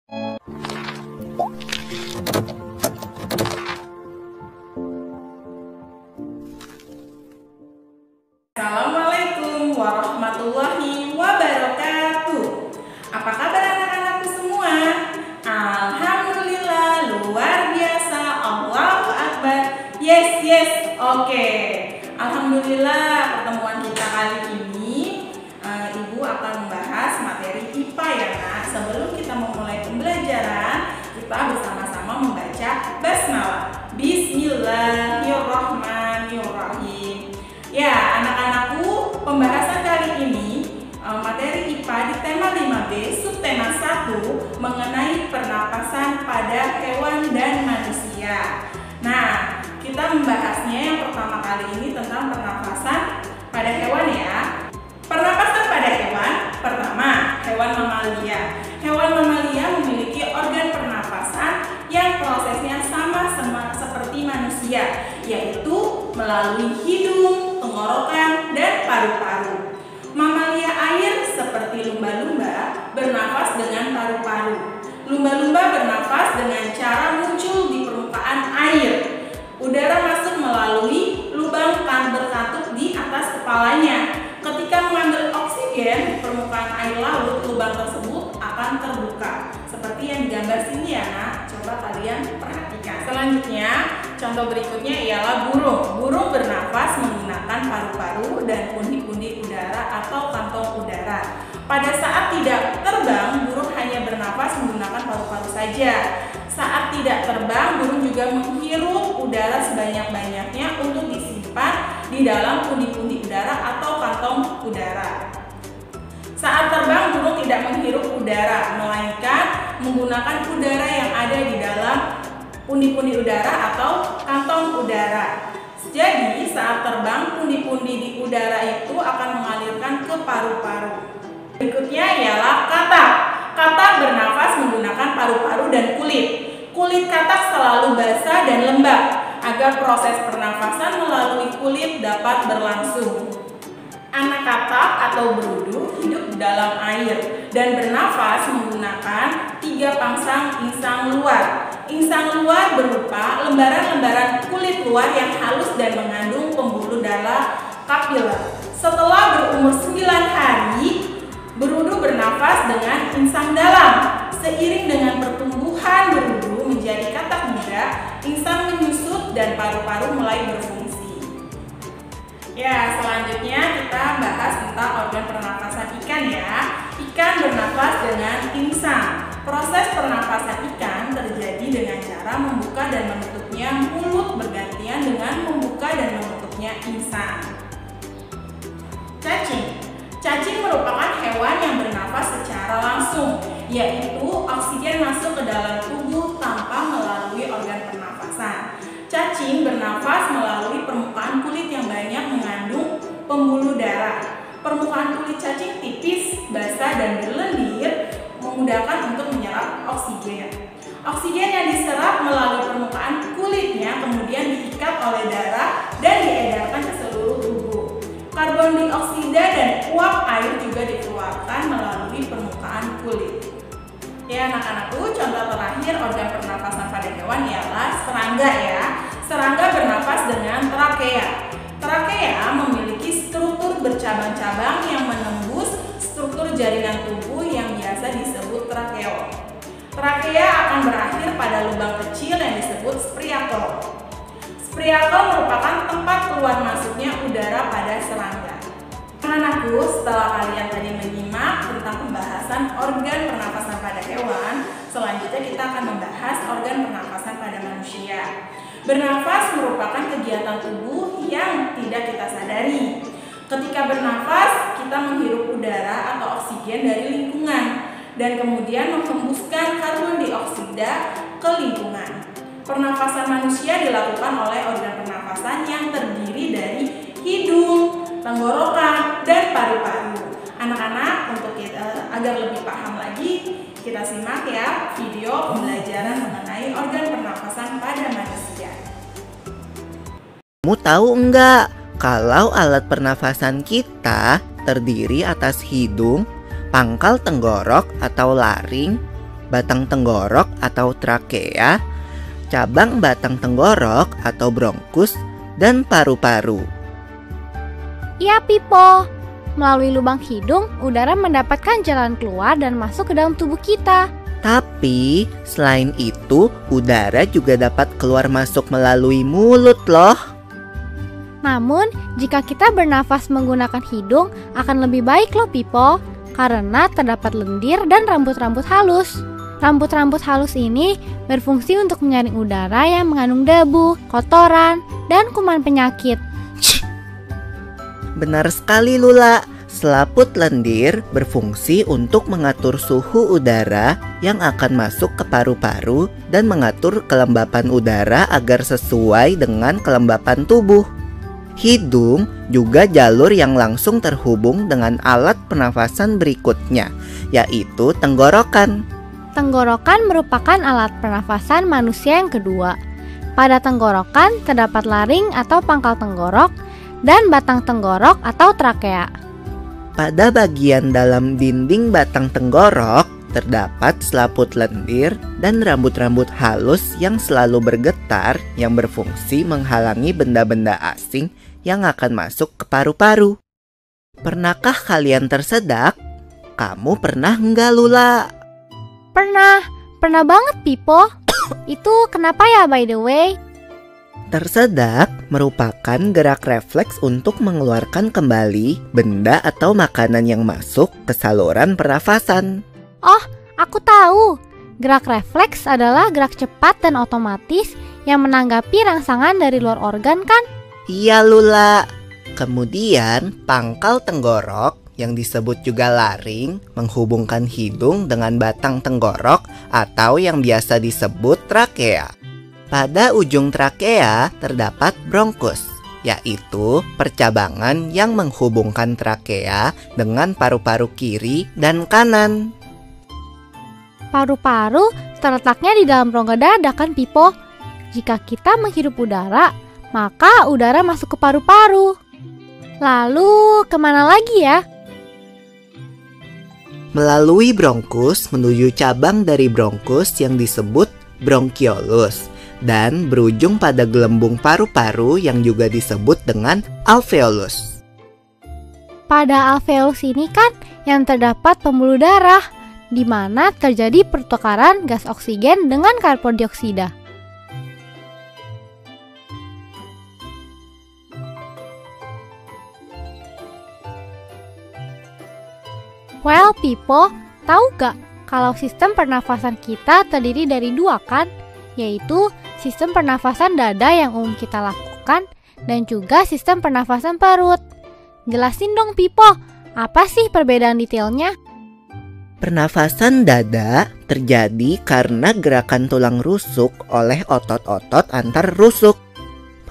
Assalamualaikum warahmatullahi wabarakatuh. Apa kabar anak-anakku semua? Alhamdulillah, luar biasa. Allahu Akbar. Yes. Oke. Alhamdulillah, pertemuan kita kali ini Ibu akan membahas materi IPA ya Nak. Sebelum kita memulai pembelajaran, kita bersama-sama membaca basmalah. Bismillahirrahmanirrahim. Ya, anak-anakku, pembahasan kali ini materi IPA di tema 5B, subtema 1 mengenai pernapasan pada hewan dan manusia. Nah, kita membahasnya yang pertama kali ini tentang pernapasan pada hewan ya. Pernapasan pada hewan, pertama, hewan mamalia. Hewan mamalia memiliki organ pernapasan yang prosesnya sama seperti manusia, yaitu melalui hidung, tenggorokan, dan paru-paru. Mamalia air seperti lumba-lumba bernafas dengan paru-paru. Lumba-lumba bernafas dengan cara muncul di permukaan air. Udara masuk melalui lubang berkatup di atas kepalanya. Ketika mengambil oksigen di permukaan air laut, lubang tersebut akan terbuka. Seperti yang digambar sini ya Nak. Coba kalian perhatikan. Selanjutnya, contoh berikutnya ialah burung. Burung bernafas menggunakan paru-paru dan pundi-pundi udara atau kantong udara. Pada saat tidak terbang, burung hanya bernafas menggunakan paru-paru saja. Saat tidak terbang, burung juga menghirup udara sebanyak-banyaknya untuk disimpan di dalam pundi-pundi udara atau kantong udara. Saat terbang, burung tidak menghirup udara, melainkan menggunakan udara yang ada di dalam pundi-pundi udara atau kantong udara. Jadi, saat terbang, pundi-pundi di udara itu akan mengalirkan ke paru-paru. Berikutnya ialah katak. Katak bernafas menggunakan paru-paru dan kulit. Kulit katak selalu basah dan lembab agar proses pernafasan melalui kulit dapat berlangsung. Anak katak atau berudu hidup di dalam air dan bernafas menggunakan 3 pangsang insang luar. Insang luar berupa lembaran-lembaran kulit luar yang halus dan mengandung pembuluh darah kapiler. Setelah berumur 9 hari, berudu bernafas dengan insang dalam. Seiring dengan pertumbuhan berudu menjadi katak muda, insang menyusut dan paru-paru mulai berfungsi. Ya, selanjutnya kita bahas tentang organ pernafasan ikan ya. Ikan bernafas dengan insang. Proses pernafasan ikan terjadi dengan cara membuka dan menutupnya mulut bergantian dengan membuka dan menutupnya insang. Cacing. Cacing merupakan hewan yang bernafas secara langsung, yaitu oksigen masuk ke dalam tubuh tanpa melalui organ pernafasan. Cacing bernafas melalui permukaan kulit yang banyak mengandung pembuluh darah. Permukaan kulit cacing tipis, basah, dan berlendir, memudahkan untuk menyerap oksigen. Oksigen yang diserap melalui permukaan kulitnya kemudian diikat oleh darah dan diedarkan ke seluruh tubuh. Karbon dioksida dan uap air juga dikeluarkan melalui permukaan kulit. Ya anak-anakku, contoh terakhir organ pernafasan pada hewan ialah serangga ya. Serangga bernafas dengan trakea. Trakea memiliki struktur bercabang-cabang yang menembus struktur jaringan tubuh yang biasa disebut trakeol. Trakea akan berakhir pada lubang kecil yang disebut spriakel. Spriakel merupakan tempat keluar masuknya udara pada serangga. Anak-anakku, setelah kalian tadi menyimak tentang pembahasan organ pernafasan pada hewan, selanjutnya kita akan membahas organ pernafasan pada manusia. Bernafas merupakan kegiatan tubuh yang tidak kita sadari. Ketika bernafas, kita menghirup udara atau oksigen dari lingkungan dan kemudian menghembuskan karbon dioksida ke lingkungan. Pernafasan manusia dilakukan oleh organ pernafasan yang terdiri dari hidung, tenggorokan, dan paru-paru. Anak-anak, untuk agar lebih paham lagi, kita simak ya video pembelajaran mengenai organ pernafasan pada manusia. Kamu tahu enggak kalau alat pernafasan kita terdiri atas hidung, pangkal tenggorok atau laring, batang tenggorok atau trakea, cabang batang tenggorok atau bronkus, dan paru-paru. Iya, Pipo. Melalui lubang hidung, udara mendapatkan jalan keluar dan masuk ke dalam tubuh kita. Tapi, selain itu, udara juga dapat keluar masuk melalui mulut loh. Namun, jika kita bernafas menggunakan hidung, akan lebih baik loh, Pipo. Karena terdapat lendir dan rambut-rambut halus. Rambut-rambut halus ini berfungsi untuk menyaring udara yang mengandung debu, kotoran, dan kuman penyakit. Benar sekali, Lula. Selaput lendir berfungsi untuk mengatur suhu udara yang akan masuk ke paru-paru dan mengatur kelembapan udara agar sesuai dengan kelembapan tubuh. Hidung juga jalur yang langsung terhubung dengan alat pernafasan berikutnya, yaitu tenggorokan. Tenggorokan merupakan alat pernafasan manusia yang kedua. Pada tenggorokan terdapat laring atau pangkal tenggorok dan batang tenggorok atau trakea. Pada bagian dalam dinding batang tenggorok terdapat selaput lendir dan rambut-rambut halus yang selalu bergetar yang berfungsi menghalangi benda-benda asing yang akan masuk ke paru-paru. Pernahkah kalian tersedak? Kamu pernah enggak, Lula? Pernah banget, Pipo. Itu kenapa ya, by the way? Tersedak merupakan gerak refleks untuk mengeluarkan kembali benda atau makanan yang masuk ke saluran pernafasan. Oh, aku tahu. Gerak refleks adalah gerak cepat dan otomatis yang menanggapi rangsangan dari luar organ, kan? Iya, Lula. Kemudian pangkal tenggorok yang disebut juga laring menghubungkan hidung dengan batang tenggorok atau yang biasa disebut trakea. Pada ujung trakea terdapat bronkus, yaitu percabangan yang menghubungkan trakea dengan paru-paru kiri dan kanan. Paru-paru terletaknya di dalam rongga dada, kan, Pipo? Jika kita menghirup udara, maka udara masuk ke paru-paru. Lalu kemana lagi ya? Melalui bronkus menuju cabang dari bronkus yang disebut bronkiolus dan berujung pada gelembung paru-paru yang juga disebut dengan alveolus. Pada alveolus ini kan yang terdapat pembuluh darah, di mana terjadi pertukaran gas oksigen dengan karbon dioksida. Well, Pipo, tahu gak kalau sistem pernafasan kita terdiri dari dua, kan? Yaitu sistem pernafasan dada yang umum kita lakukan dan juga sistem pernafasan perut. Jelasin dong, Pipo, apa sih perbedaan detailnya? Pernafasan dada terjadi karena gerakan tulang rusuk oleh otot-otot antar rusuk.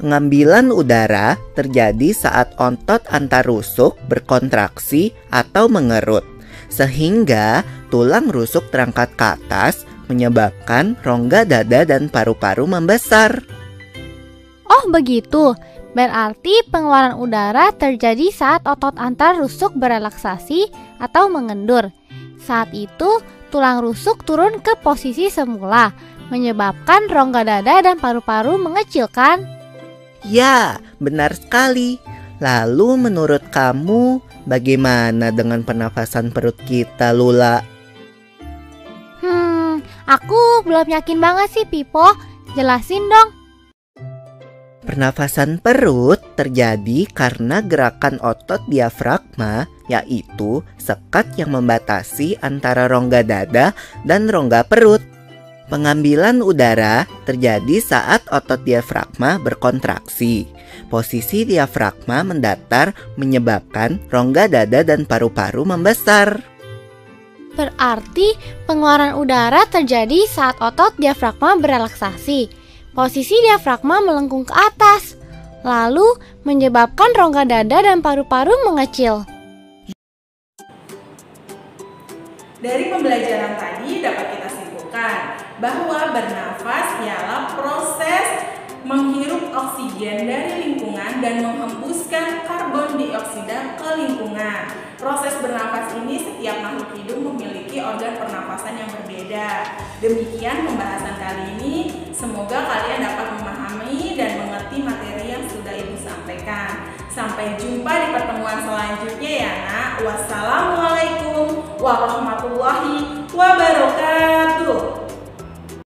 Pengambilan udara terjadi saat otot antar rusuk berkontraksi atau mengerut, sehingga tulang rusuk terangkat ke atas menyebabkan rongga dada dan paru-paru membesar. Oh begitu, berarti pengeluaran udara terjadi saat otot antar rusuk berelaksasi atau mengendur. Saat itu, tulang rusuk turun ke posisi semula, menyebabkan rongga dada dan paru-paru mengecilkan. Ya, benar sekali. Lalu menurut kamu, bagaimana dengan pernafasan perut kita, Lula? Aku belum yakin banget sih, Pipo. Jelasin dong. Pernafasan perut terjadi karena gerakan otot diafragma, yaitu sekat yang membatasi antara rongga dada dan rongga perut. Pengambilan udara terjadi saat otot diafragma berkontraksi. Posisi diafragma mendatar menyebabkan rongga dada dan paru-paru membesar. Berarti pengeluaran udara terjadi saat otot diafragma berelaksasi. Posisi diafragma melengkung ke atas, lalu menyebabkan rongga dada dan paru-paru mengecil. Dari pembelajaran tadi dapat kita simpulkan bahwa bernafas ialah proses menghirup oksigen dari lingkungan dan menghembuskan karbon dioksida ke lingkungan. proses bernafas ini setiap makhluk hidup memiliki organ pernapasan yang berbeda. Demikian pembahasan kali ini. Semoga kalian dapat memahami dan mengerti materi yang sudah Ibu sampaikan. Sampai jumpa di pertemuan selanjutnya ya nak. Wassalamualaikum warahmatullahi